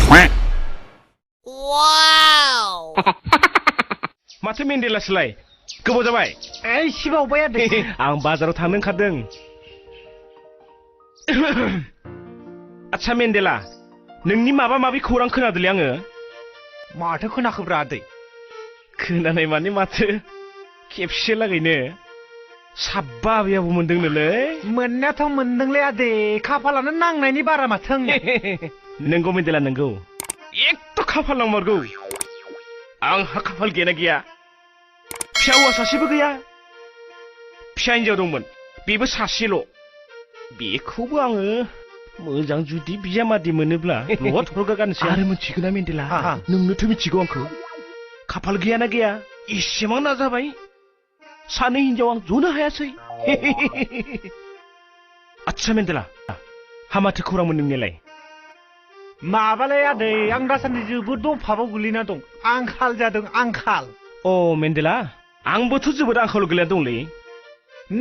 Wow! माथो मेन्देलासोलाय गोबाव जाबाय सिबावबाय आदै आं बाजाराव थांनो ओंखारदों आच्छा मेन्देला नोंनि माबा माबि खौरां खोनादोंलै आङो माथो खोनाखोब्रा आदै खोनानाय माने माथो खेबसे लागैनो साबा आबै आबौ मोनदोंनोलै मोननायाथ' मोनदोंलै आदै खाफालानो नांनायनि बारा माथो नंगौ मेन्देला नंगौ एखथ' खाफाल नांमारगौ आंहा खाफाल गैयाना गैया फिसा हौवा सासेबो गैया फिसा हिनजाव दंमोन बेबो सासेल' बेखौबो आङो मोजां जुदि बिजामादै मोनोब्ला लहा थरगा गानसै आरो मिथिगौ ना मेन्देला नोंनोथ' मिथिगौ आंखौ खाफाल गैयाना गैया एसेबां नाजाबाय सानै हिनजाव आं जनो हायासै आच्छा मेन्देला हामाथो खौरांमोन नोंनियालाय माबालाय आदै आं दासान्दि जोबोद दंफाबाव गोलैना दं आंखाल जादों आंखाल अ मेन्देला आंबोथ' जोबोद आंखालाव गोलैना दंलै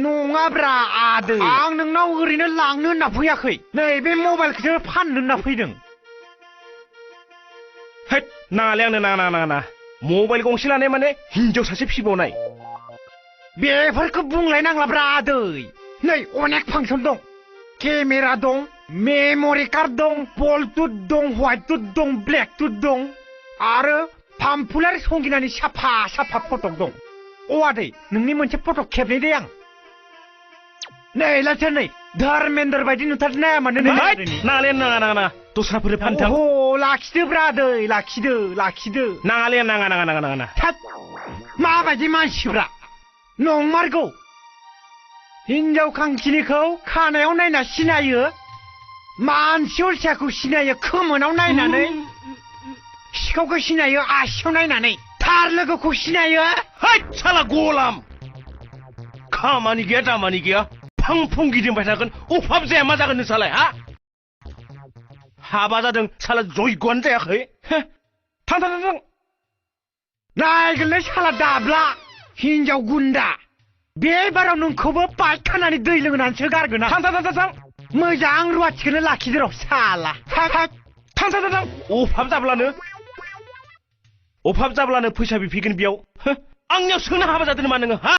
नङाब्रा आदै आं नोंनाव ओरैनो लांनो होनना फैयाखै नैबे मबाइलखौसो फाननो होनना फैदों हैद नाङालै आंनो नाङा मबाइल गंसे लानाय माने हिनजाव सासे फिबावनाय बेफोरखौ बुंलायनांलाब्रा आदै नै अनेक फांसन दं केमेरा दं मेम'रि कार्ड दं ब्लुटुथ दं व्हाइट टुथ दं ब्लेक टुथ दं आरो पाम्पुलार संगिनानि साफा साफा फटक दं अ आदै नोंनि मोनसे फटक खेबनै दे आं नै लाथो नै धर्मेन्द्र बायदि नुथारदों ना मानो नाङालै नाङा दस्राफोर फानथां अ लाखिदोब्रा आदै लाखिदो नाङालै नाङा थोद माबायदि मानसिब्रा नंमारगौ हिनजाव खांखिनिखौ खानायाव नायना सिनायो मानसि अलसियाखौ सिनायो खोमोनाव नायनानै सिखावखौ सिनायो आसियाव नायनानै थार लोगोखौ सिनायो हैद साला गलाम खामानि गैया दामानि गैया फां गिदिंबाय थागोन अभाब जाया मा जागोन नोंसालाय हा हाबा जादों साला जयग'आनो जायाखै थां नायगोनलै साला दाब्ला हिनजाव गुन्दा बे बाराव नोंखौबो बाइक खानानै दै लोंनानैसो गारगोन आं थां मोजां रुवाथिखौनो लाखिदो र' साला थां अभाब जाब्लानो फैसा बिफैगोन बेयाव आंनियाव सोंनो हाबा जादों नामा नोङो हा